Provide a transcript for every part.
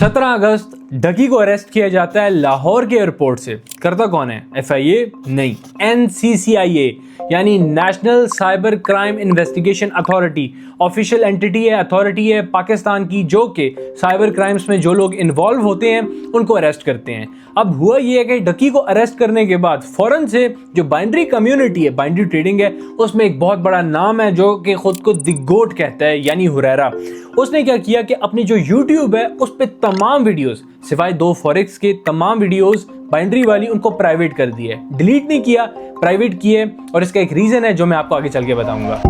17 अगस्त डकी को अरेस्ट किया जाता है लाहौर के एयरपोर्ट से। करता कौन है? FIA नहीं, NCCIA यानी national cyber crime investigation authority. Official entity है, अथॉरिटी है पाकिस्तान की, जो कि साइबर क्राइम्स में जो लोग इन्वॉल्व होते हैं उनको अरेस्ट करते हैं। अब हुआ ये है कि डकी को अरेस्ट करने के बाद फौरन से जो बाइनरी कम्युनिटी है, बाइनरी ट्रेडिंग है, उसमें एक बहुत बड़ा नाम है जो कि खुद को द गोट कहता है, यानी हुरैरा। उसने क्या किया कि अपनी जो YouTube है उस पर तमाम वीडियोस, सिवाय 2 फॉरेक्स के तमाम वीडियोस बाइनरी वाली, उनको प्राइवेट कर दिए। डिलीट नहीं किया, प्राइवेट किए। और इसका एक रीजन है जो मैं आपको आगे चल के बताऊंगा।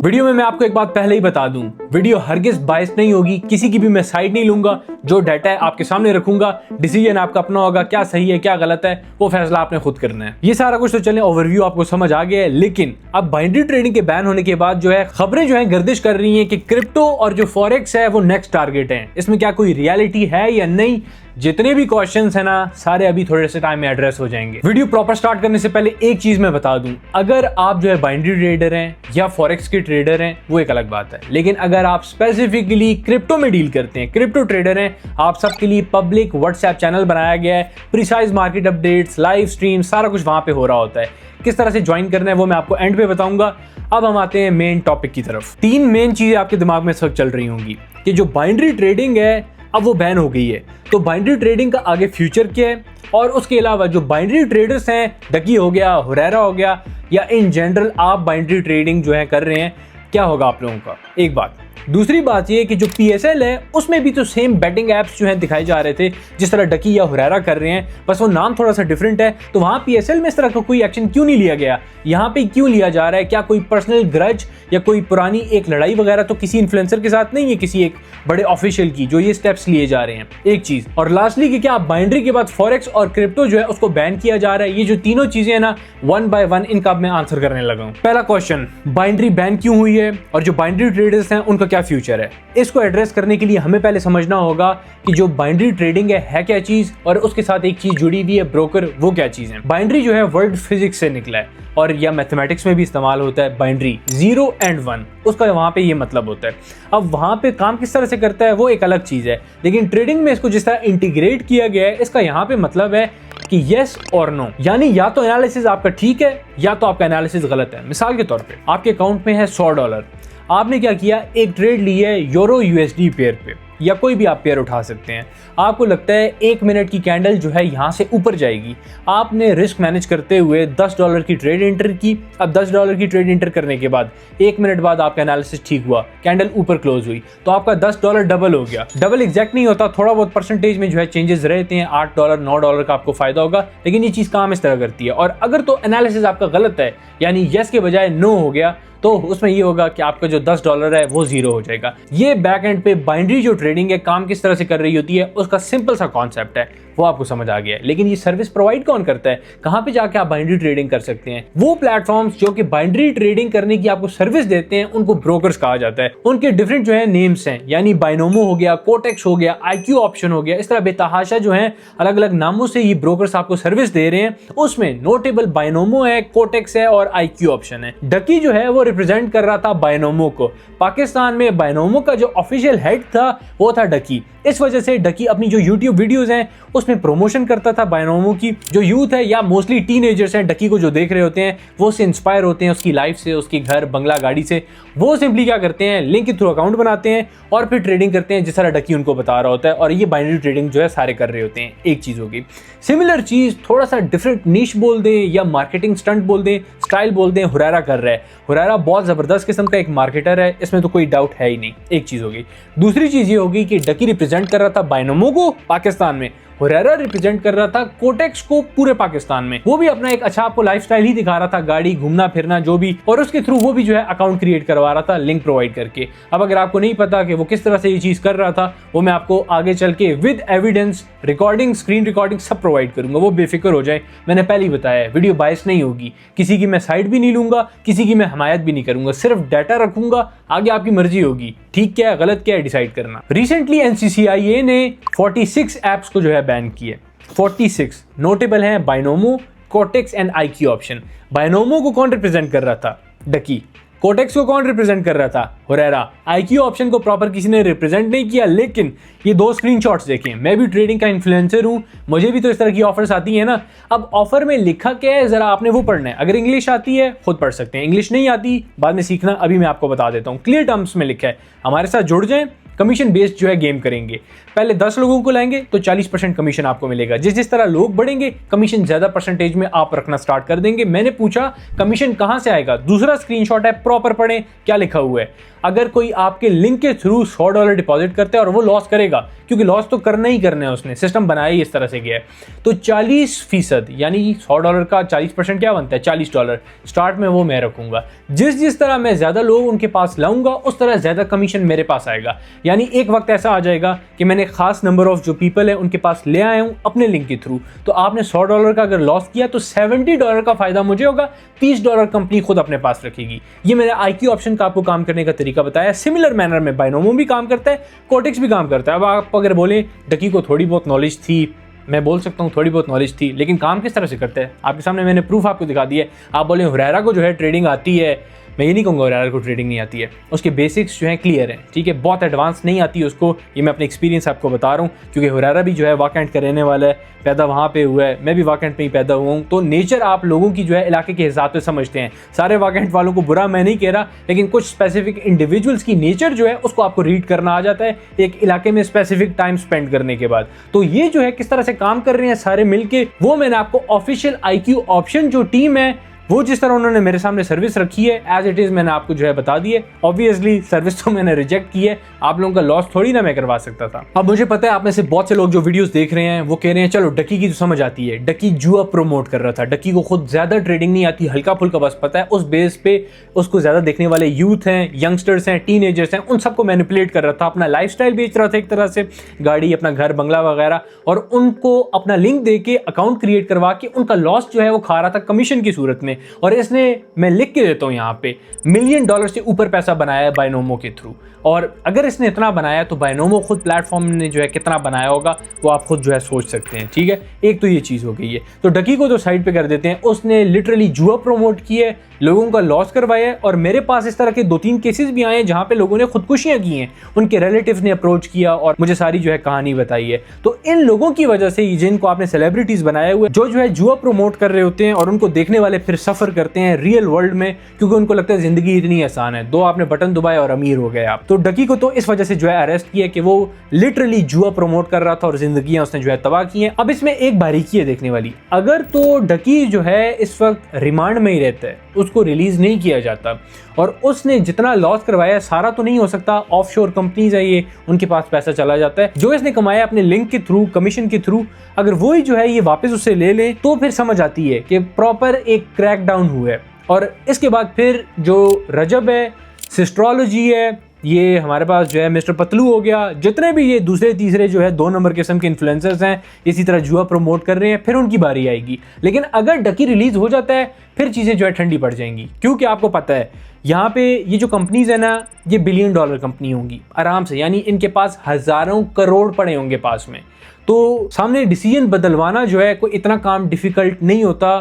वीडियो में मैं आपको एक बात पहले ही बता दूं, वीडियो हरगिज बायस नहीं होगी, किसी की भी मैं साइड नहीं लूंगा। जो डाटा है आपके सामने रखूंगा, डिसीजन आपका अपना होगा, क्या सही है क्या गलत है वो फैसला आपने खुद करना है। ये सारा कुछ तो चले ओवरव्यू आपको समझ आ गया है, लेकिन अब बाइनरी ट्रेडिंग के बैन होने के बाद जो है खबरें जो है गर्दिश कर रही हैं कि क्रिप्टो और जो फॉरेक्स है वो नेक्स्ट टारगेट है। इसमें क्या कोई रियलिटी है या नहीं? जितने भी क्वेश्चंस है ना, सारे अभी थोड़े से टाइम में एड्रेस हो जाएंगे। वीडियो प्रॉपर स्टार्ट करने से पहले एक चीज मैं बता दूं, अगर आप जो है बाइनरी ट्रेडर हैं या फॉरेक्स के ट्रेडर हैं वो एक अलग बात है, लेकिन अगर आप स्पेसिफिकली क्रिप्टो में डील करते हैं, क्रिप्टो ट्रेडर हैं, आप सबके लिए पब्लिक व्हाट्सएप चैनल बनाया गया है। Precise market updates, live stream, सारा कुछ वहां पे हो रहा होता है। किस तरह से ज्वाइन करना है वो मैं आपको एंड पे बताऊंगा। अब हम आते हैं मेन टॉपिक की तरफ। 3 मेन चीजें आपके दिमाग में इस वक्त चल रही होंगी कि जो बाइनरी ट्रेडिंग है अब वो बैन हो गई है, तो बाइनरी ट्रेडिंग का आगे फ्यूचर क्या है? और उसके अलावा जो बाइनरी ट्रेडर्स हैं, डकी हो गया, हुरैरा हो गया, या इन जनरल आप बाइनरी ट्रेडिंग जो है कर रहे हैं, क्या होगा आप लोगों का? एक बात। दूसरी बात ये कि जो PSL है उसमें भी तो सेम बेटिंग एप्स जो हैं दिखाए जा रहे थे जिस तरह डकी या हुरैरा कर रहे हैं, बस वो नाम थोड़ा सा डिफरेंट है। तो वहां PSL में इस तरह का कोई एक्शन क्यों नहीं लिया गया? यहाँ पे क्यों लिया जा रहा है? क्या कोई पर्सनल ग्रज या कोई पुरानी एक लड़ाई वगैरह तो किसी इन्फ्लुएंसर के साथ नहीं है, किसी एक बड़े ऑफिशियल की, जो ये स्टेप्स लिए जा रहे हैं? एक चीज। और लास्टली कि क्या बाइनरी के बाद फॉरेक्स और क्रिप्टो जो है उसको बैन किया जा रहा है? ये जो तीनों चीजें है ना, 1 by 1 इनका मैं आंसर करने लगा हूं। पहला क्वेश्चन, बाइनरी बैन क्यों हुई है और जो बाइनरी ट्रेडर्स हैं उनका क्या फ्यूचर है? इसको एड्रेस करने के लिए हमें पहले समझना होगा कि जो बाइनरी ट्रेडिंग है क्या चीज, और उसके साथ एक चीज जुड़ी हुई है, ब्रोकर, वो क्या चीज है। बाइनरी जो है वर्ड फिजिक्स से निकला है और या मैथमेटिक्स में भी इस्तेमाल होता है। बाइनरी 0 and 1, उसका वहां पे ये मतलब होता है। अब वहां पे काम किस तरह से करता है वो एक अलग चीज है, लेकिन ट्रेडिंग में इसको जिस तरह इंटीग्रेट किया गया है, इसका यहाँ पे मतलब है कि यस और नो, यानी या तो एनालिसिस आपका ठीक है या तो आपका एनालिसिस गलत है। मिसाल के तौर पे आपके अकाउंट में है $100, आपने क्या किया, एक ट्रेड ली है यूरो USD पेयर पे, या कोई भी आप पेयर उठा सकते हैं। आपको लगता है 1 मिनट की कैंडल जो है यहाँ से ऊपर जाएगी, आपने रिस्क मैनेज करते हुए $10 की ट्रेड एंटर की। अब $10 की ट्रेड एंटर करने के बाद 1 मिनट बाद आपका एनालिसिस ठीक हुआ, कैंडल ऊपर क्लोज हुई, तो आपका $10 डबल हो गया। डबल एग्जैक्ट नहीं होता, थोड़ा बहुत परसेंटेज में जो है चेंजेस रहते हैं। $8 $9 का आपको फायदा होगा, लेकिन ये चीज काम इस तरह करती है। और अगर तो एनालिसिस आपका गलत है, यानी यस के बजाय नो हो गया, तो उसमें ये होगा कि आपका जो $10 है वो 0 हो जाएगा। ये बैक एंड पे बाइनरी जो ट्रेडिंग है काम किस तरह से कर रही होती है, उसका सिंपल सा कॉन्सेप्ट है, वो आपको समझ आ गया है। लेकिन ये सर्विस प्रोवाइड कौन करता है? कहां पे जाके आप बाइनरी ट्रेडिंग कर सकते हैं? वो प्लेटफॉर्म्स जो कि बाइनरी ट्रेडिंग करने की आपको सर्विस देते हैं उनको ब्रोकर्स कहा जाता है। उनके डिफरेंट जो है नेम्स हैं, यानी बाइनोमो हो गया, कोटेक्स हो गया, IQ ऑप्शन हो गया, इस तरह बेतहाशा जो है अलग अलग नामों से ये ब्रोकर्स आपको सर्विस दे रहे हैं। उसमें नोटेबल बाइनोमो है, कोटेक्स है और IQ ऑप्शन है। डकी जो है वो रिप्रेजेंट कर रहा था बाइनोमो को। पाकिस्तान में बाइनोमो का जो ऑफिशियल हेड था वो था डकी। इस वजह से डकी अपनी जो YouTube वीडियोस हैं उसमें प्रमोशन करता था बाइनोमो की। जो यूथ है या मोस्टली टीनेजर्स हैं डकी को जो देख रहे होते हैं, वो से इंस्पायर होते हैं उसकी लाइफ से, उसकी घर बंगला गाड़ी से। वो सिंपली क्या करते हैं, लिंक के थ्रू अकाउंट बनाते हैं और फिर ट्रेडिंग करते हैं जिस तरह डकी उनको बता रहा होता है। और ये बाइनरी ट्रेडिंग जो है सारे कर रहे होते हैं। एक चीज होगी। सिमिलर चीज थोड़ा सा डिफरेंट नीश बोल दें या मार्केटिंग स्टंट बोल दें, स्टाइल बोल दें, हुरैरा कर रहा है। हुरैरा बहुत जबरदस्त किस्म का एक मार्केटर है, इसमें तो कोई डाउट है ही नहीं। एक चीज होगी। दूसरी चीज ये होगी कि डकी रिप्रेजेंट कर रहा था बाइनोमो को पाकिस्तान में, हुरैरा रिप्रेजेंट कर रहा था कोटेक्स को पूरे पाकिस्तान में। वो भी अपना एक अच्छा आपको लाइफस्टाइल ही दिखा रहा था, गाड़ी, घूमना फिरना जो भी, और उसके थ्रू वो भी जो है अकाउंट क्रिएट करवा रहा था लिंक प्रोवाइड करके। अब अगर आपको नहीं पता कि वो किस तरह से ये चीज कर रहा था, वो मैं आपको आगे चल के with evidence, recording, screen recording सब प्रोवाइड करूंगा, वो बेफिक्र हो जाए। मैंने पहले ही बताया वीडियो बायस नहीं होगी, किसी की मैं साइड भी नहीं लूंगा, किसी की मैं हमायत भी नहीं करूंगा, सिर्फ डाटा रखूंगा, आगे आपकी मर्जी होगी, ठीक क्या है गलत क्या है डिसाइड करना। रिसेंटली NCCIA ने 46 एप्स को जो है बैन किया। 46 नोटेबल हैं Binomo, Quotex and IQ option. Binomo को कौन रिप्रेजेंट कर रहा था? डकी। कोटेक्स को कौन रिप्रेजेंट कर रहा था? हुरैरा। IQ ऑप्शन को प्रॉपर किसी ने रिप्रेजेंट नहीं किया, लेकिन ये 2 स्क्रीनशॉट्स देखें। मैं भी ट्रेडिंग का इन्फ्लुएंसर हूं, मुझे भी तो इस तरह की ऑफर्स आती है ना। अब ऑफर में लिखा क्या है जरा आपने वो पढ़ना है। अगर इंग्लिश आती है खुद पढ़ सकते हैं, इंग्लिश नहीं आती बाद में सीखना, अभी मैं आपको बता देता हूं। क्लियर टर्म्स में लिखा है, हमारे साथ जुड़ जाएं, कमीशन बेस्ड जो है गेम करेंगे। पहले 10 लोगों को लाएंगे तो 40% कमीशन आपको मिलेगा। जिस तरह लोग बढ़ेंगे कमीशन ज्यादा परसेंटेज में आप रखना स्टार्ट कर देंगे। मैंने पूछा कमीशन कहां से आएगा? दूसरा स्क्रीनशॉट है, प्रॉपर पढ़ें क्या लिखा हुआ है। अगर कोई आपके लिंक के थ्रू $100 डिपॉजिट करता है और वो लॉस करेगा, क्योंकि लॉस तो करना ही करना है, उसने सिस्टम बनाया ही इस तरह से गया है, तो 40% यानी $100 का 40% क्या बनता है? $40 स्टार्ट में वो मैं रखूंगा। जिस तरह मैं ज्यादा लोग उनके पास लाऊंगा उस तरह ज्यादा कमीशन मेरे पास आएगा। यानी एक वक्त ऐसा आ जाएगा कि मैंने खास नंबर ऑफ जो पीपल है उनके पास ले आया हूं अपने लिंक के थ्रू, तो आपने $100 का अगर लॉस किया तो $70 का फायदा मुझे होगा, $30 कंपनी खुद अपने पास रखेगी। ये मेरा IQ ऑप्शन का आपको काम करने का तरीका बताया। सिमिलर मैनर में बाइनोमो भी काम करता है, कोटेक्स भी काम करता है। अब आप अगर बोले डकी को थोड़ी बहुत नॉलेज थी, मैं बोल सकता हूँ थोड़ी बहुत नॉलेज थी, लेकिन काम किस तरह से करता है आपके सामने मैंने प्रूफ आपको दिखा दिया है। आप बोले हुरैरा को जो है ट्रेडिंग आती है, मैं ये नहीं कहूँगा हुरैरा को ट्रेडिंग नहीं आती है, उसके बेसिक्स जो हैं क्लियर हैं, ठीक है, बहुत एडवांस नहीं आती है उसको। ये मैं अपने एक्सपीरियंस आपको बता रहा हूँ, क्योंकि हुरैरा भी जो है वाकैंट का रहने वाला है, पैदा वहाँ पे हुआ है, मैं भी वाकैंट में ही पैदा हुआ हूँ। तो नेचर आप लोगों की जो है इलाके के हिसाब से समझते हैं। सारे वाकैंट वालों को बुरा मैं नहीं कह रहा, लेकिन कुछ स्पेसिफिक इंडिविजुअल्स की नेचर जो है उसको आपको रीड करना आ जाता है एक इलाके में स्पेसिफिक टाइम स्पेंड करने के बाद। तो ये जो है किस तरह से काम कर रहे हैं सारे मिलके, वो मैंने आपको ऑफिशियल IQ ऑप्शन जो टीम है वो जिस तरह उन्होंने मेरे सामने सर्विस रखी है एज इट इज मैंने आपको जो है बता दी है। ऑब्वियसली सर्विस तो मैंने रिजेक्ट की है, आप लोगों का लॉस थोड़ी ना मैं करवा सकता था। अब मुझे पता है आप में से बहुत से लोग जो वीडियोस देख रहे हैं वो कह रहे हैं चलो डकी की तो समझ आती है, डकी जुआ प्रमोट कर रहा था, डकी को खुद ज्यादा ट्रेडिंग नहीं आती, हल्का फुल्का बस पता है, उस बेस पे उसको ज्यादा देखने वाले यूथ हैं, यंगस्टर्स हैं, टीनेजर्स हैं, उन सबको मैनिपुलेट कर रहा था, अपना लाइफस्टाइल बेच रहा था एक तरह से, गाड़ी, अपना घर, बंगला वगैरह, और उनको अपना लिंक दे के अकाउंट क्रिएट करवा के उनका लॉस जो है वो खा रहा था कमीशन की सूरत में। और इसने, मैं लिख के देता हूं यहाँ पे, $1 मिलियन से ऊपर पैसा बनाया है बाइनोमो के थ्रू। और अगर इसने इतना बनाया तो बाइनोमो खुद प्लेटफॉर्म ने जो है कितना बनाया होगा वो आप खुद जो है सोच सकते हैं, ठीक है। एक तो ये चीज हो गई है, तो डकी को तो साइड पे कर देते हैं, उसने लिटरली जुआ प्रमोट की है, लोगों का लॉस करवाया है। और मेरे पास इस तरह के 2-3 केसेस भी आए हैं जहां पे लोगों ने खुदकुशियां की हैं, उनके रिलेटिव्स ने अप्रोच किया और मुझे सारी जो है कहानी बताई है। तो इन लोगों की वजह से जिनको आपने सेलिब्रिटीज बनाए हुए जो है जुआ प्रमोट कर रहे होते हैं और उनको देखने वाले फिर सफर करते हैं रियल वर्ल्ड में, क्योंकि उनको लगता है जिंदगी इतनी आसान है, 2 आपने बटन दबाए और अमीर हो गए आप। तो डकी को तो इस वजह से जो है अरेस्ट किया कि वो लिटरली जुआ प्रमोट कर रहा था और जिंदगियां उसने जो है तबाह की हैं। अब इसमें एक बारीकी है देखने वाली, अगर तो डकी जो है इस वक्त रिमांड में ही रहता है, उसको रिलीज नहीं किया जाता और उसने जितना लॉस करवाया सारा तो नहीं हो सकता, ऑफशोर कंपनीज है ये, उनके पास पैसा चला जाता है, जो इसने कमाया अपने लिंक के थ्रू, कमीशन के थ्रू, अगर वही जो है ये वापस उससे ले ले तो फिर समझ आती है कि प्रॉपर एक क्रैकडाउन हुआ है। और इसके बाद फिर जो रजब है, सिस्ट्रोलॉजी है, ये हमारे पास जो है मिस्टर पतलू हो गया, जितने भी ये दूसरे तीसरे जो है 2 नंबर किस्म के इन्फ्लुएंसर्स हैं इसी तरह जुआ प्रमोट कर रहे हैं, फिर उनकी बारी आएगी। लेकिन अगर डकी रिलीज हो जाता है फिर चीज़ें जो है ठंडी पड़ जाएंगी, क्योंकि आपको पता है यहाँ पे ये जो कंपनीज है ना, ये $1 बिलियन कंपनी होंगी आराम से, यानी इनके पास हज़ारों करोड़ पड़े होंगे पास में। तो सामने डिसीजन बदलवाना जो है कोई इतना काम डिफिकल्ट नहीं होता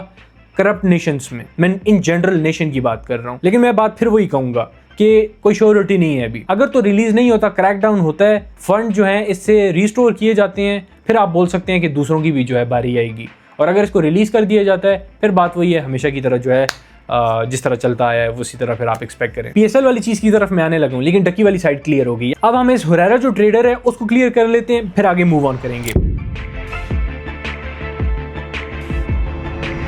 करप्ट नेशंस में, मैं इन जनरल नेशन की बात कर रहा हूँ। लेकिन मैं बात फिर वही कहूँगा कि कोई श्योरिटी नहीं है अभी, अगर तो रिलीज नहीं होता, क्रैकडाउन होता है, फंड जो है इससे रिस्टोर किए जाते हैं, फिर आप बोल सकते हैं कि दूसरों की भी जो है बारी आएगी। और अगर इसको रिलीज कर दिया जाता है फिर बात वही है हमेशा की तरह जो है जिस तरह चलता आया है उसी तरह फिर आप एक्सपेक्ट करें। PSL वाली चीज की तरफ मैं आने लगा हूं, लेकिन डकी वाली साइड क्लियर हो गई है। अब हम इस हुरैरा जो ट्रेडर है उसको क्लियर कर लेते हैं, फिर आगे मूव ऑन करेंगे।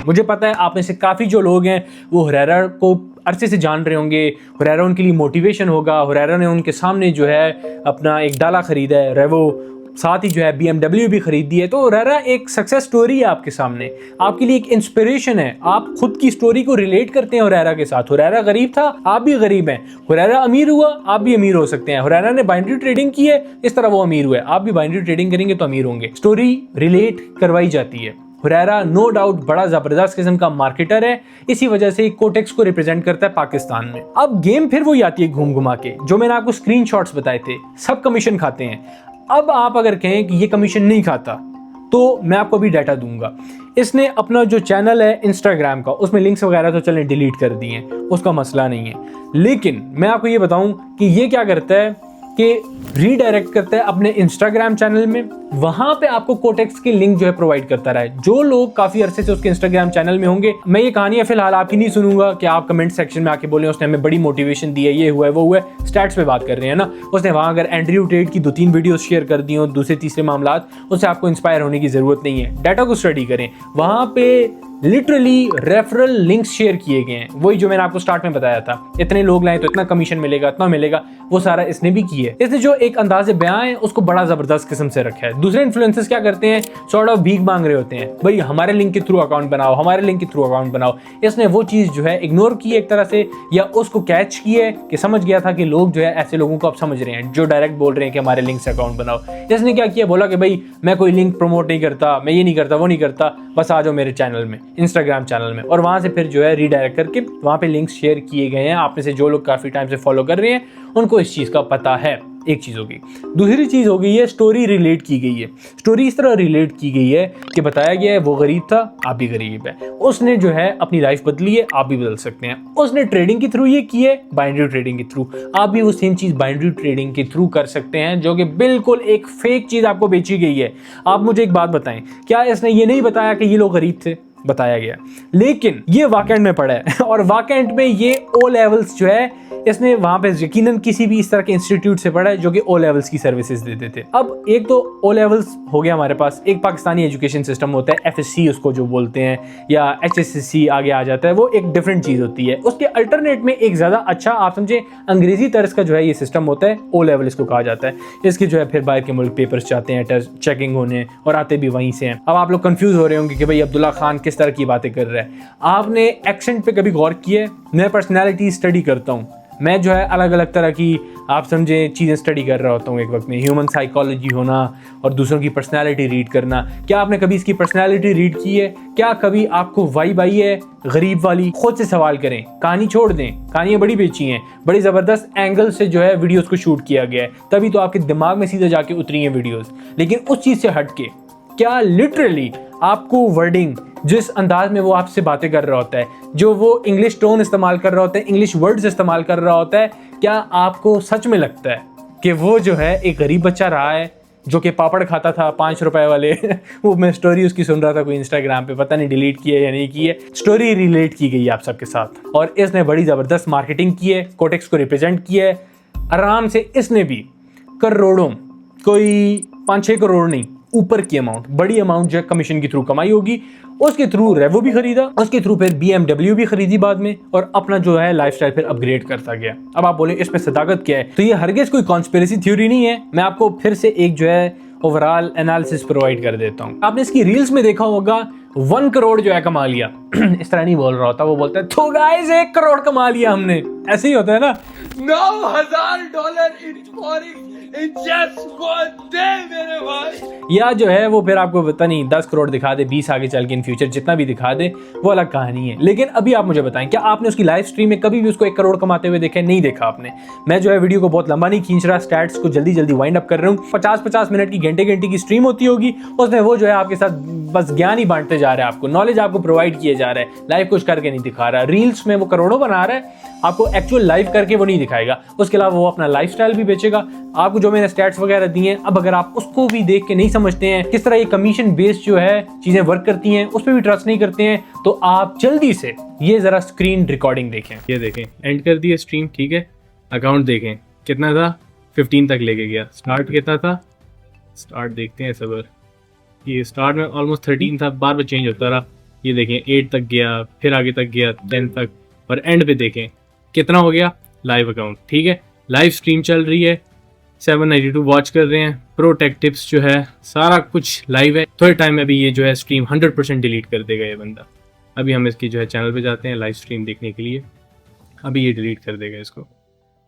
मुझे पता है आप में से काफ़ी जो लोग हैं वो हुरैरा को अरसे से जान रहे होंगे, हुरैरा उनके लिए मोटिवेशन होगा, हुरैरा ने उनके सामने जो है अपना एक डाला खरीदा है रेवो, साथ ही जो है BMW भी खरीदी है। तो हुरैरा एक सक्सेस स्टोरी है आपके सामने, आपके लिए एक इंस्पिरेशन है, आप खुद की स्टोरी को रिलेट करते हैं हुरैरा के साथ। हुरैरा गरीब था, आप भी गरीब हैं, हुरैरा अमीर हुआ, आप भी अमीर हो सकते हैं। हुरैरा ने बाइनरी ट्रेडिंग की है, इस तरह वो अमीर हुए, आप भी बाइनरी ट्रेडिंग करेंगे तो अमीर होंगे। स्टोरी रिलेट करवाई जाती है। हुरैरा नो डाउट बड़ा जबरदस्त किस्म का मार्केटर है, इसी वजह से कोटेक्स को रिप्रेजेंट करता है पाकिस्तान में। अब गेम फिर वही आती है घूम घुमा के, जो मैंने आपको स्क्रीनशॉट्स बताए थे, सब कमीशन खाते हैं। अब आप अगर कहें कि ये कमीशन नहीं खाता तो मैं आपको अभी डाटा दूंगा। इसने अपना जो चैनल है इंस्टाग्राम का, उसमें लिंक्स वगैरह तो चलें डिलीट कर दिए हैं, उसका मसला नहीं है, लेकिन मैं आपको ये बताऊं कि ये क्या करता है कि रीडायरेक्ट करता है अपने इंस्टाग्राम चैनल में, वहां पे आपको कोटेक्स की लिंक जो है प्रोवाइड करता रहा है। जो लोग काफी अरसे से उसके इंस्टाग्राम चैनल में होंगे, मैं ये कहानी है फिलहाल आपकी नहीं सुनूंगा कि आप कमेंट सेक्शन में आके बोले उसने हमें बड़ी मोटिवेशन दी है, ये हुआ है वो हुआ है, स्टैट्स पे बात कर रहे हैं ना। उसने वहां अगर एंड्रयू टेट की 2-3 वीडियो शेयर कर दी हो, दूसरे तीसरे मामला, उससे आपको इंस्पायर होने की जरूरत नहीं है। डाटा को स्टडी करें, वहां पे लिटरली रेफरल लिंक्स शेयर किए गए हैं, वही जो मैंने आपको स्टार्ट में बताया था, इतने लोग लाए तो इतना कमीशन मिलेगा, इतना मिलेगा, वो सारा इसने भी किया है। इसने जो एक अंदाज़े बयां है उसको बड़ा जबरदस्त किस्म से रखा है। दूसरे इन्फ्लुएंसर्स क्या करते हैं, सॉर्ट ऑफ भीख मांग रहे होते हैं, भाई हमारे लिंक के थ्रू अकाउंट बनाओ, हमारे लिंक के थ्रू अकाउंट बनाओ। इसने वो चीज़ जो है इग्नोर की एक तरह से, या उसको कैच की है कि समझ गया था कि लोग जो है ऐसे लोगों को अब समझ रहे हैं जो डायरेक्ट बोल रहे हैं कि हमारे लिंक से अकाउंट बनाओ। इसने क्या किया, बोला कि भाई मैं कोई लिंक प्रमोट नहीं करता, मैं ये नहीं करता, वो नहीं करता, बस आ जाओ मेरे चैनल में, इंस्टाग्राम चैनल में, और वहां से फिर जो है रीडायरेक्ट करके वहां पे लिंक्स शेयर किए गए हैं। आप में से जो लोग काफी टाइम से फॉलो कर रहे हैं उनको इस चीज का पता है। एक चीज होगी। दूसरी चीज हो गई है स्टोरी रिलेट की गई है। स्टोरी इस तरह रिलेट की गई है कि बताया गया है वो गरीब था, आप भी गरीब है, उसने जो है अपनी लाइफ बदली है, आप भी बदल सकते हैं। उसने ट्रेडिंग के थ्रू ये की है, बाइनरी ट्रेडिंग के थ्रू, आप भी वो सेम चीज बाइनरी ट्रेडिंग के थ्रू कर सकते हैं, जो कि बिल्कुल एक फेक चीज आपको बेची गई है। आप मुझे एक बात बताएं, क्या इसने ये नहीं बताया कि ये लोग गरीब थे? बताया गया, लेकिन ये वाकेंड में पढ़ा है और वाकेंड में ये ओ लेवल्स जो है इसने वहां पे यकीनन किसी भी इस तरह के इंस्टीट्यूट से पढ़ा है जो कि ओ लेवल्स की सर्विसेज देते थे। अब एक तो ओ लेवल्स हो गया हमारे पास, एक पाकिस्तानी एजुकेशन सिस्टम होता है, एफएससी उसको जो बोलते हैं, या एचएसएससी आगे आ जाता है, वो एक डिफरेंट चीज होती है। उसके अल्टरनेट में एक ज्यादा अच्छा आप समझे अंग्रेजी तर्ज का जो है ये सिस्टम होता है, ओ लेवल इसको कहा जाता है। इसके जो है फिर बाहर के मुल्क पेपर्स जाते हैं, टेस्ट चेकिंग होने, और आते भी वहीं से हैं। अब आप लोग कंफ्यूज हो रहे होंगे कि भाई अब्दुल्ला खान किस तरह की बातें कर रहा है। आपने एक्सेंट पे कभी गौर किया है? मैं पर्सनैलिटी स्टडी करता हूँ, मैं जो है अलग अलग तरह की आप समझे चीज़ें स्टडी कर रहा होता हूँ एक वक्त में, ह्यूमन साइकोलॉजी होना और दूसरों की पर्सनैलिटी रीड करना। क्या आपने कभी इसकी पर्सनैलिटी रीड की है? क्या कभी आपको वाइब आई है गरीब वाली? खुद से सवाल करें, कहानी छोड़ दें, कहानियाँ बड़ी बेची हैं, बड़ी ज़बरदस्त एंगल से जो है वीडियोज़ को शूट किया गया है, तभी तो आपके दिमाग में सीधे जाके उतरी हैं वीडियोज़। लेकिन उस चीज़ से हट के क्या लिटरली आपको वर्डिंग, जिस अंदाज में वो आपसे बातें कर रहा होता है, जो वो इंग्लिश टोन इस्तेमाल कर रहा होता है, इंग्लिश वर्ड्स इस्तेमाल कर रहा होता है, क्या आपको सच में लगता है कि वो जो है एक गरीब बच्चा रहा है जो कि पापड़ खाता था 5 रुपए वाले वो मैं स्टोरी उसकी सुन रहा था कोई इंस्टाग्राम पे, पता नहीं डिलीट की है या नहीं की है। स्टोरी रिलेट की गई आप सबके साथ और इसने बड़ी ज़बरदस्त मार्केटिंग की है, कोटेक्स को रिप्रेजेंट किया है आराम से। इसने भी करोड़ों, कोई 5-6 करोड़ नहीं, ऊपर की अमाउंट, बड़ी अमाउंट जो है कमीशन के थ्रू कमाई होगी। उसके थ्रू रेवो भी खरीदा, उसके थ्रू फिर BMW भी खरीदी बाद में, और अपना जो है लाइफस्टाइल फिर अपग्रेड करता गया। अब आप बोले इसमें सदाकत क्या है, तो ये हरगिज कोई कॉन्स्पिरेसी थ्योरी नहीं है। मैं आपको फिर से एक जो है ओवरऑल एनालिसिस प्रोवाइड कर देता हूँ। आपने इसकी रील्स में देखा होगा 1 करोड़ जो है कमा लिया इस तरह नहीं बोल रहा होता, वो बोलता है तो गाइस 1 करोड़ कमा लिया हमने, ऐसे ही होता है ना। $9,000 इन फॉरेक्स जस्ट गॉट देयर मेरे भाई। या जो है वो फिर आपको पता नहीं 10 करोड़ दिखा दे, 20 आगे चल के इन फ्यूचर जितना भी दिखा दे, वो अलग कहानी है। लेकिन अभी आप मुझे बताएं, क्या आपने उसकी लाइव स्ट्रीम में कभी भी उसको 1 करोड़ कमाते हुए देखा? नहीं देखा आपने। मैं जो है वीडियो को बहुत लंबा नहीं खींच रहा, स्टैट्स को जल्दी जल्दी वाइंड अप कर रहा हूँ। 50-50 मिनट की, घंटे की स्ट्रीम होती होगी, उसमें वो जो है आपके साथ बस ज्ञान ही बांटते जा रहा है, आपको नॉलेज आपको प्रोवाइड किए जा रहा है, लाइव कुछ करके नहीं दिखा रहा। रील्स में वो करोड़ों बना रहा है, आपको एक्चुअल लाइव करके वो नहीं दिखाएगा। उसके अलावा वो अपना लाइफस्टाइल भी बेचेगा। आपको जो मैंने स्टैट्स वगैरह दिए हैं, अब अगर आप उसको भी देख के नहीं समझते हैं किस तरह ये कमीशन बेस्ड जो है चीजें वर्क करती हैं, उस पर भी ट्रस्ट नहीं करते हैं, तो आप जल्दी से ये जरा स्क्रीन रिकॉर्डिंग देखें। ये देखें, एंड कर दिया स्ट्रीम, ठीक है। अकाउंट देखें कितना था, 15 तक लेके गया। स्टार्ट कितना था, स्टार्ट देखते हैं सबर, ये स्टार्ट में ऑलमोस्ट 13 था, बार बार चेंज होता रहा। ये देखें 8 तक गया, फिर आगे तक गया 10 तक, और एंड पे देखें कितना हो गया लाइव अकाउंट, ठीक है। लाइव स्ट्रीम चल रही है, 792 वॉच कर रहे हैं, प्रो टेक टिप्स जो है सारा कुछ लाइव है। थोड़े टाइम में भी ये जो है स्ट्रीम 100% डिलीट कर देगा ये बंदा। अभी हम इसकी जो है चैनल पे जाते हैं लाइव स्ट्रीम देखने के लिए, अभी ये डिलीट कर देगा इसको।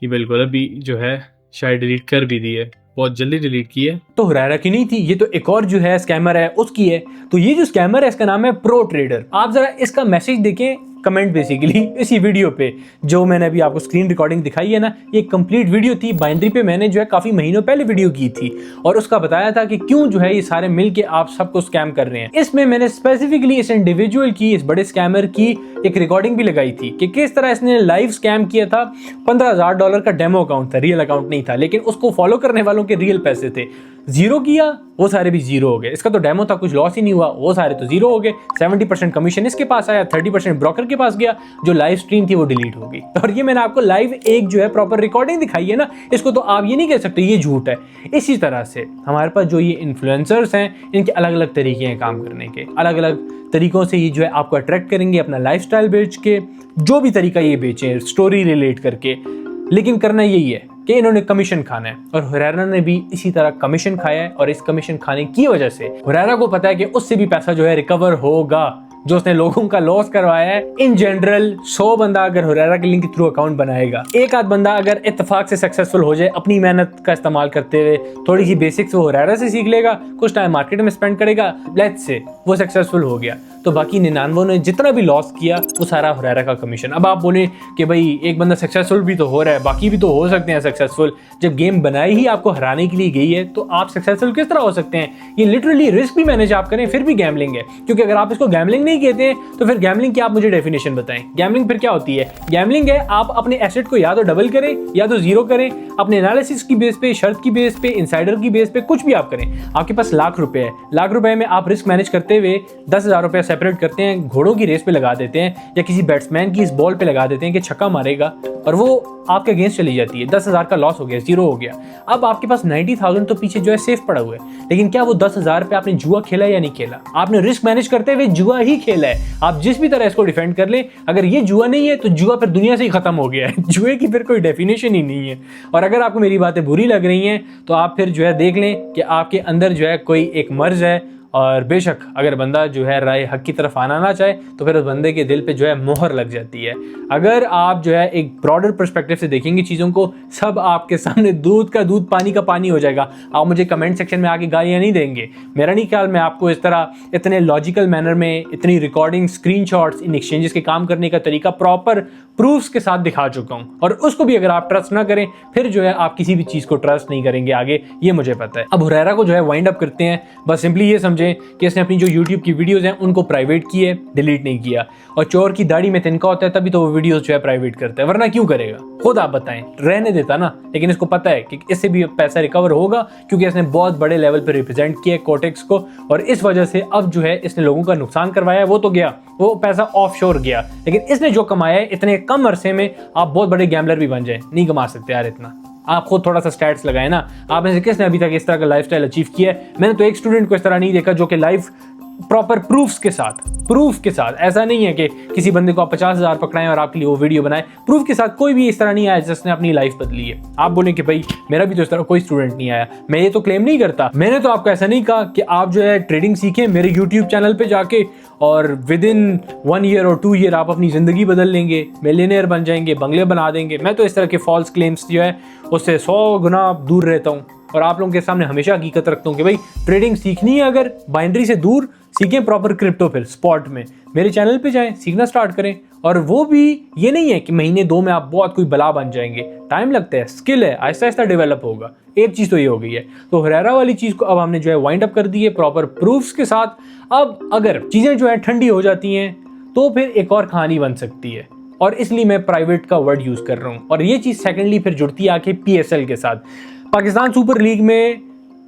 ये बिल्कुल अभी जो है शायद डिलीट कर भी दी है, बहुत जल्दी डिलीट की है। तो हुरैरा की नहीं थी, ये तो एक और जो है स्कैमर है उसकी है। तो ये जो स्कैमर है इसका नाम है प्रो ट्रेडर। आप जरा इसका मैसेज देखें, कमेंट बेसिकली इसी वीडियो पे जो मैंने अभी आपको स्क्रीन रिकॉर्डिंग दिखाई है ना, ये कंप्लीट वीडियो थी। बाइनरी पे मैंने जो है काफी महीनों पहले वीडियो की थी और उसका बताया था कि क्यों जो है ये सारे मिलके आप सबको स्कैम कर रहे हैं। इसमें मैंने स्पेसिफिकली इस इंडिविजुअल की, इस बड़े स्कैमर की एक रिकॉर्डिंग भी लगाई थी कि किस तरह इसने लाइव स्कैम किया था। $15,000 का डेमो अकाउंट था, रियल अकाउंट नहीं था, लेकिन उसको फॉलो करने वालों के रियल पैसे थे। जीरो किया, वो सारे भी जीरो हो गए। इसका तो डेमो था, कुछ लॉस ही नहीं हुआ, वो सारे तो जीरो हो गए। 70% कमीशन इसके पास आया, 30% ब्रोकर के पास गया, जो लाइव स्ट्रीम थी वो डिलीट हो गई। और ये मैंने आपको लाइव एक जो है प्रॉपर रिकॉर्डिंग दिखाई है ना, इसको तो आप ये नहीं कह सकते ये झूठ है। इसी तरह से हमारे पास जो ये इन्फ्लुएंसर्स हैं, इनके अलग अलग तरीके हैं काम करने के, अलग अलग तरीकों से ये जो है आपको अट्रैक्ट करेंगे अपना लाइफस्टाइल बेच के, जो भी तरीका ये बेचें स्टोरी रिलेट करके। लेकिन करना यही है कि इन्होंने कमीशन खाना है और हुरैरा ने भी इसी तरह कमीशन खाया है। और इस कमीशन खाने की वजह से हुरैरा को पता है कि उससे भी पैसा जो है रिकवर होगा जो उसने लोगों का लॉस करवाया है। इन जनरल 100 बंदा अगर हुरैरा के लिंक के थ्रू अकाउंट बनाएगा, एक आध बंदा अगर इत्तेफाक से सक्सेसफुल हो जाए अपनी मेहनत का इस्तेमाल करते हुए, थोड़ी सी बेसिक्स वो हुरैरा से सीख लेगा, कुछ टाइम मार्केट में स्पेंड करेगा, लेट्स से वो सक्सेसफुल हो गया, तो बाकी 99 ने जितना भी लॉस किया वो सारा हुरैरा का कमीशन। अब आप बोले कि भाई एक बंदा सक्सेसफुल भी तो हो रहा है, बाकी भी तो हो सकते हैं सक्सेसफुल। जब गेम बनाई ही आपको हराने के लिए गई है तो आप सक्सेसफुल किस तरह हो सकते हैं? ये लिटरली रिस्क भी मैनेज आप करें फिर भी गैम्बलिंग है। क्योंकि अगर आप इसको गैम्बलिंग नहीं कहते हैं तो फिर गैम्बलिंग की आप मुझे डेफिनेशन बताएं। गैम्बलिंग फिर क्या होती है? गैम्बलिंग है आप अपने एसेट को या तो डबल करें या तो जीरो करें, अपने एनालिसिस की बेस पे, शर्त की बेस पे, इनसाइडर की बेस पे, कुछ भी आप करें। आपके पास लाख रुपए है, लाख रुपए में आप रिस्क मैनेज करते हुए 10,000 रुपया सेपरेट करते हैं, घोड़ों की रेस पे लगा देते हैं या किसी बैट्समैन की इस बॉल पे लगा देते हैं कि छक्का मारेगा और वो आपके अगेंस्ट चली जाती है। 10,000 का लॉस हो गया, जीरो हो गया। अब आपके पास 90,000 तो पीछे जो है सेफ पड़ा हुआ है, लेकिन क्या वो 10,000 पे आपने जुआ खेला या नहीं खेला? आपने रिस्क मैनेज करते हुए जुआ ही खेला है। आप जिस भी तरह इसको डिफेंड कर ले, अगर ये जुआ नहीं है तो जुआ फिर दुनिया से ही खत्म हो गया है। जुए की फिर कोई डेफिनेशन ही नहीं है। और अगर आपको मेरी बातें बुरी लग रही हैं तो आप फिर जो है देख लें कि आपके अंदर जो है कोई एक मर्ज है। और बेशक अगर बंदा जो है राय हक की तरफ आना ना चाहे तो फिर उस बंदे के दिल पे जो है मोहर लग जाती है। अगर आप जो है एक ब्रॉडर पर्सपेक्टिव से देखेंगे चीज़ों को, सब आपके सामने दूध का दूध पानी का पानी हो जाएगा। आप मुझे कमेंट सेक्शन में आके गालियाँ नहीं देंगे। मेरा नहीं ख्याल मैं आपको इस तरह इतने लॉजिकल मैनर में इतनी रिकॉर्डिंग, स्क्रीनशॉट्स, इन एक्सचेंजेस के काम करने का तरीका प्रॉपर प्रूफ्स के साथ दिखा चुका हूँ। और उसको भी अगर आप ट्रस्ट ना करें फिर जो है आप किसी भी चीज़ को ट्रस्ट नहीं करेंगे आगे, ये मुझे पता है। अब हुरैरा को जो है वाइंड अप करते हैं। बस सिंपली ये समझें कि इसने अपनी जो यूट्यूब की वीडियोस हैं उनको प्राइवेट की है, डिलीट नहीं किया। और चोर की दाढ़ी में तिनका होता है तभी तो वो वीडियोस जो है प्राइवेट करता है, वरना क्यों करेगा? खुद आप बताएं, रहने देता ना। लेकिन इसको पता है कि इससे भी पैसा रिकवर होगा क्योंकि इसने बहुत बड़े लेवल पर रिप्रेजेंट किया है कोटेक्स को, और इस वजह से अब जो है इसने लोगों का नुकसान करवाया है। वो तो गया, वो पैसा ऑफशोर गया, लेकिन इसने जो कमाया है इतने कम अरसे में आप बहुत बड़े गैम्बलर भी बन जाए, नहीं कमा सकते यार इतना। आप खुद थोड़ा सा स्टैट्स लगाए ना। आप में से किसने अभी तक इस तरह का लाइफस्टाइल अचीव किया है? मैंने तो एक स्टूडेंट को इस तरह नहीं देखा जो कि लाइफ प्रॉपर प्रूफ के साथ, ऐसा नहीं है कि किसी बंदे को आप 50,000 पकड़ाएं और आपके लिए वो वीडियो बनाए। प्रूफ के साथ कोई भी इस तरह नहीं आया जिसने अपनी लाइफ बदली है। आप बोले कि भाई मेरा भी तो इस तरह कोई स्टूडेंट नहीं आया, मैं ये तो क्लेम नहीं करता। मैंने तो आपको ऐसा नहीं कहा कि आप जो है ट्रेडिंग सीखें मेरे यूट्यूब चैनल पे जाके और विद इन 1 ईयर और 2 ईयर आप अपनी जिंदगी बदल लेंगे, मिलियनेयर बन जाएंगे, बंगले बना देंगे। मैं तो इस तरह के फॉल्स क्लेम्स जो है उससे 100 गुना दूर रहता हूँ और आप लोगों के सामने हमेशा हकीकत रखता हूँ कि भाई ट्रेडिंग सीखनी है अगर बाइनरी से दूर, सीखें प्रॉपर क्रिप्टो, फिर स्पॉट में मेरे चैनल पे जाएं, सीखना स्टार्ट करें। और वो भी ये नहीं है कि महीने 2 में आप बहुत कोई बला बन जाएंगे, टाइम लगता है, स्किल है, आहिस्ता आहिस्ता डेवलप होगा। एक चीज़ तो ये हो गई है। तो हुरैरा वाली चीज़ को अब हमने जो है वाइंड अप कर दी है प्रॉपर प्रूफ्स के साथ। अब अगर चीज़ें जो है ठंडी हो जाती हैं तो फिर एक और कहानी बन सकती है, और इसलिए मैं प्राइवेट का वर्ड यूज़ कर रहा हूँ। और ये चीज़ सेकेंडली फिर जुड़ती है आके PSL के साथ। पाकिस्तान सुपर लीग में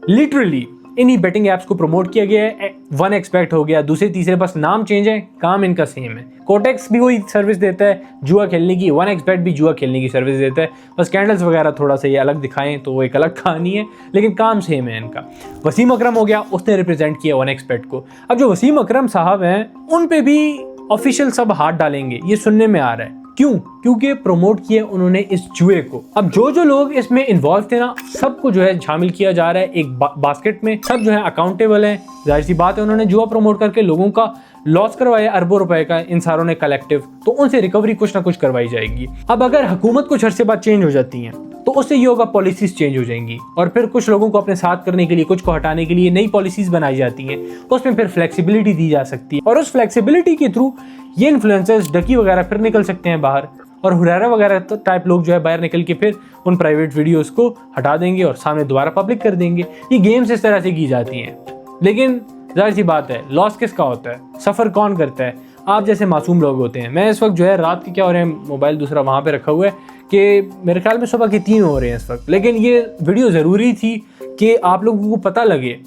लिटरली इन्हीं बेटिंग ऐप्स को प्रमोट किया गया है। 1xBet हो गया, दूसरे तीसरे, बस नाम चेंज है, काम इनका सेम है। कोटेक्स भी वही सर्विस देता है जुआ खेलने की, 1xBet भी जुआ खेलने की सर्विस देता है, बस कैंडल्स वगैरह थोड़ा सा ये अलग दिखाएं तो वो एक अलग कहानी है, लेकिन काम सेम है इनका। वसीम अकरम हो गया, उसने रिप्रेजेंट किया 1xBet को। अब जो वसीम अकरम साहब हैं उन पे भी ऑफिशियल सब हाथ डालेंगे, ये सुनने में आ रहा है। क्यों? क्योंकि प्रमोट किया उन्होंने इस जुए को। अब जो लोग इसमें इन्वॉल्व थे ना, सबको जो है शामिल किया जा रहा है एक बास्केट में। सब जो है अकाउंटेबल है। जाहिर सी बात है उन्होंने जुआ प्रमोट करके लोगों का लॉस करवाया अरबों रुपए का इन सारों ने कलेक्टिव, तो उनसे रिकवरी कुछ ना कुछ करवाई जाएगी। अब अगर हुकूमत कुछ अरसे बाद चेंज हो जाती है तो उससे ये होगा पॉलिसीज चेंज हो जाएंगी और फिर कुछ लोगों को अपने साथ करने के लिए, कुछ को हटाने के लिए नई पॉलिसीज बनाई जाती हैं। उसमें फिर फ्लेक्सिबिलिटी दी जा सकती है और उस फ्लेक्सिबिलिटी के थ्रू ये इन्फ्लुएंसर्स, डकी वगैरह फिर निकल सकते हैं बाहर, और हुरैरा वगैरह टाइप लोग जो है बाहर निकल के फिर उन प्राइवेट वीडियोस को हटा देंगे और सामने दोबारा पब्लिक कर देंगे। ये गेम्स इस तरह से की जाती हैं। लेकिन जाहिर सी बात है, लॉस किसका होता है, सफ़र कौन करता है? आप जैसे मासूम लोग होते हैं। मैं इस वक्त जो है रात के क्या हो रहे हैं, मोबाइल दूसरा वहाँ पे रखा हुआ है कि मेरे ख्याल में सुबह के 3 हो रहे हैं इस वक्त। लेकिन ये वीडियो ज़रूरी थी कि आप लोगों को पता लगे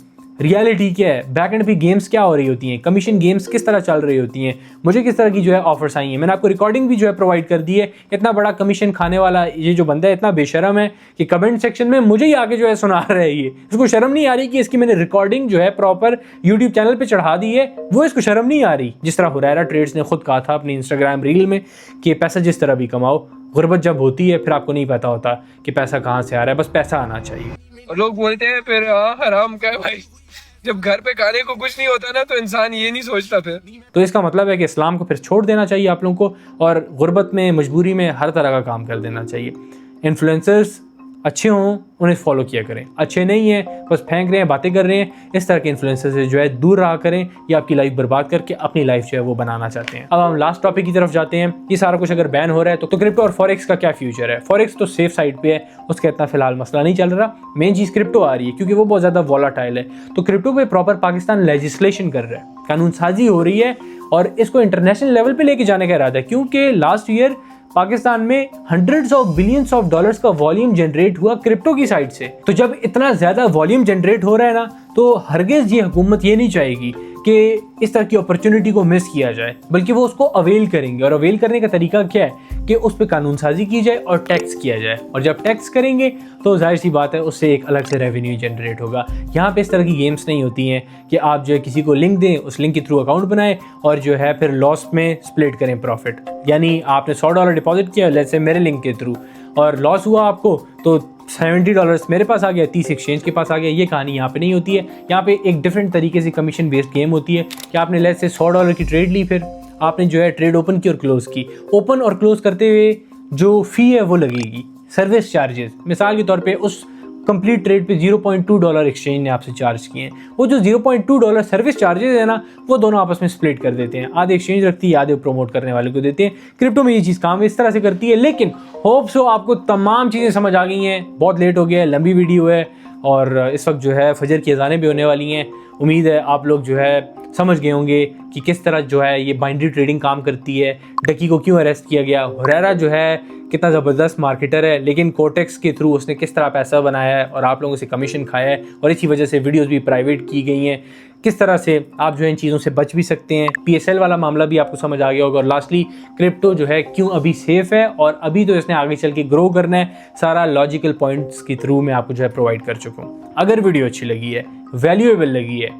रियलिटी क्या है, बैक एंड पे गेम्स क्या हो रही होती हैं, कमीशन गेम्स किस तरह चल रही होती हैं, मुझे किस तरह की जो है ऑफर्स आई हैं। मैंने आपको रिकॉर्डिंग भी जो है प्रोवाइड कर दी है। इतना बड़ा कमीशन खाने वाला ये जो बंदा है इतना बेशरम है कि कमेंट सेक्शन में मुझे ही आके जो है सुना रहा है। ये इसको शर्म नहीं आ रही कि इसकी मैंने रिकॉर्डिंग जो है प्रॉपर यूट्यूब चैनल पर चढ़ा दी है, वो इसको शर्म नहीं आ रही। जिस तरह हुरैरा ट्रेड्स ने खुद कहा था अपनी इंस्टाग्राम रील में कि पैसा जिस तरह भी कमाओ, गुर्बत जब होती है फिर आपको नहीं पता होता कि पैसा कहाँ से आ रहा है, बस पैसा आना चाहिए। लोग बोलते हैं फिर हराम क्या है भाई, जब घर पे खाने को कुछ नहीं होता ना तो इंसान ये नहीं सोचता फिर। तो इसका मतलब है कि इस्लाम को फिर छोड़ देना चाहिए आप लोगों को और गुर्बत में, मजबूरी में हर तरह का काम कर देना चाहिए। इन्फ्लुएंसर्स अच्छे हों उन्हें फॉलो किया करें, अच्छे नहीं हैं बस फेंक रहे हैं, बातें कर रहे हैं, इस तरह के इन्फ्लुएंसर से जो है दूर रहा करें। ये आपकी लाइफ बर्बाद करके अपनी लाइफ जो है वो बनाना चाहते हैं। अब हम लास्ट टॉपिक की तरफ जाते हैं। ये सारा कुछ अगर बैन हो रहा है तो क्रिप्टो और फॉरेक्स का क्या फ्यूचर है? फॉरेक्स तो सेफ साइड पे है, उसका इतना फिलहाल मसला नहीं चल रहा। मेन चीज़ क्रिप्टो आ रही है क्योंकि वो बहुत ज़्यादा वॉलाटाइल है। तो क्रिप्टो पे प्रॉपर पाकिस्तान लेजिस्लेशन कर रहा है, कानून साजी हो रही है और इसको इंटरनेशनल लेवल पे लेके जाने का इरादा है। क्योंकि लास्ट ईयर पाकिस्तान में hundreds of billions of dollars का वॉल्यूम जनरेट हुआ क्रिप्टो की साइड से। तो जब इतना ज्यादा वॉल्यूम जनरेट हो रहा है ना, तो हरगिज ये हुकूमत ये नहीं चाहेगी कि इस तरह की अपॉर्चुनिटी को मिस किया जाए, बल्कि वो उसको अवेल करेंगे। और अवेल करने का तरीका क्या है कि उस पर कानून साजी की जाए और टैक्स किया जाए। और जब टैक्स करेंगे तो जाहिर सी बात है उससे एक अलग से रेवेन्यू जनरेट होगा। यहाँ पे इस तरह की गेम्स नहीं होती हैं कि आप जो है किसी को लिंक दें, उस लिंक के थ्रू अकाउंट बनाएं और जो है फिर लॉस में स्प्लिट करें प्रॉफिट। यानी आपने $100 डिपॉजिट किया लेट्स से मेरे लिंक के थ्रू और लॉस हुआ आपको, तो $70 मेरे पास आ गया, 30 एक्सचेंज के पास आ गया। ये कहानी यहाँ पे नहीं होती है। यहाँ पे एक डिफरेंट तरीके से कमीशन बेस्ड गेम होती है कि आपने लेट्स से $100 की ट्रेड ली, फिर आपने जो है ट्रेड ओपन की और क्लोज की। ओपन और क्लोज करते हुए जो फ़ी है वो लगेगी, सर्विस चार्जेस। मिसाल के तौर पे उस कंप्लीट ट्रेड पे $0.2 एक्सचेंज ने आपसे चार्ज किए हैं। वो जो $0.2 सर्विस चार्जेस है ना, वो दोनों आपस में स्प्लिट कर देते हैं। आधे एक्सचेंज रखती है, आधे प्रमोट करने वाले को देते हैं। क्रिप्टो में ये चीज़ काम इस तरह से करती है। लेकिन होप सो आपको तमाम चीज़ें समझ आ गई हैं। बहुत लेट हो गया है, लंबी वीडियो है और इस वक्त जो है फजर की अज़ानें भी होने वाली हैं। उम्मीद है आप लोग जो है समझ गए होंगे कि किस तरह जो है ये बाइनरी ट्रेडिंग काम करती है, डकी को क्यों अरेस्ट किया गया, हुरैरा जो है कितना ज़बरदस्त मार्केटर है लेकिन कोटेक्स के थ्रू उसने किस तरह पैसा बनाया है और आप लोगों से कमीशन खाया है और इसी वजह से वीडियोस भी प्राइवेट की गई हैं। किस तरह से आप जो है इन चीज़ों से बच भी सकते हैं। PSL वाला मामला भी आपको समझ आ गया होगा। और लास्टली क्रिप्टो जो है क्यों अभी सेफ़ है और अभी तो इसने आगे चल के ग्रो करना है, सारा लॉजिकल पॉइंट्स के थ्रू मैं आपको जो है प्रोवाइड कर चुका हूँ। अगर वीडियो अच्छी लगी है, वैल्यूएबल लगी है,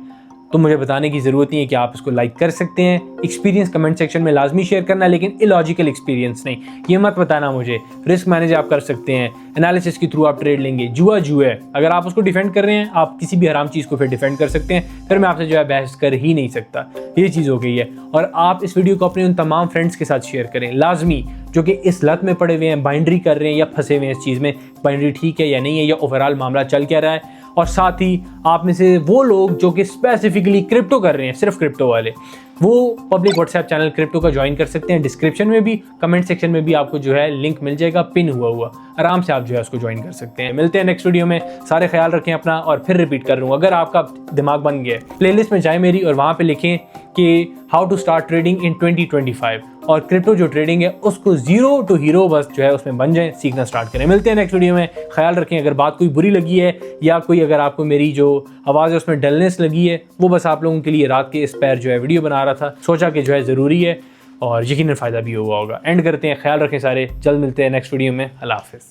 तो मुझे बताने की ज़रूरत नहीं है कि आप इसको लाइक कर सकते हैं। एक्सपीरियंस कमेंट सेक्शन में लाजमी शेयर करना, लेकिन इलॉजिकल एक्सपीरियंस नहीं। ये मत बताना मुझे। रिस्क मैनेज आप कर सकते हैं, एनालिसिस के थ्रू आप ट्रेड लेंगे। जुआ है, अगर आप उसको डिफेंड कर रहे हैं, आप किसी भी हराम चीज़ को फिर डिफेंड कर सकते हैं। फिर मैं आपसे जो है बहस कर ही नहीं सकता। ये चीज़ हो गई है। और आप इस वीडियो को अपने उन तमाम फ्रेंड्स के साथ शेयर करें लाजमी, जो कि इस लत में पड़े हुए हैं, बाइंड्री कर रहे हैं या फंसे हुए हैं इस चीज़ में, बाइंड्री ठीक है या नहीं है, या ओवरऑल मामला चल क्या रहा है। और साथ ही आप में से वो लोग जो कि स्पेसिफिकली क्रिप्टो कर रहे हैं, सिर्फ क्रिप्टो वाले, वो पब्लिक व्हाट्सएप चैनल क्रिप्टो का ज्वाइन कर सकते हैं। डिस्क्रिप्शन में भी, कमेंट सेक्शन में भी आपको जो है लिंक मिल जाएगा पिन हुआ। आराम से आप जो है उसको ज्वाइन कर सकते हैं। मिलते हैं नेक्स्ट वीडियो में। सारे ख्याल रखें अपना। और फिर रिपीट कर रहा हूँ, अगर आपका दिमाग बन गया है, प्लेलिस्ट में जाए मेरी और वहाँ पे लिखें कि how to start trading in 2025 और क्रिप्टो जो ट्रेडिंग है उसको ज़ीरो टू हीरो बस जो है उसमें बन जाए, सीखना स्टार्ट करें। मिलते हैं नेक्स्ट वीडियो में। ख्याल रखें। अगर बात कोई बुरी लगी है या कोई अगर आपको मेरी जो आवाज़ है उसमें डलनेस लगी है, वो बस आप लोगों के लिए रात के इस पैर जो है वीडियो बना रहा था, सोचा कि जो है ज़रूरी है और यकीनन फ़ायदा भी हुआ होगा। एंड करते हैं। ख्याल रखें सारे। जल्द मिलते हैं नेक्स्ट वीडियो में। अल्लाह हाफ़िज़।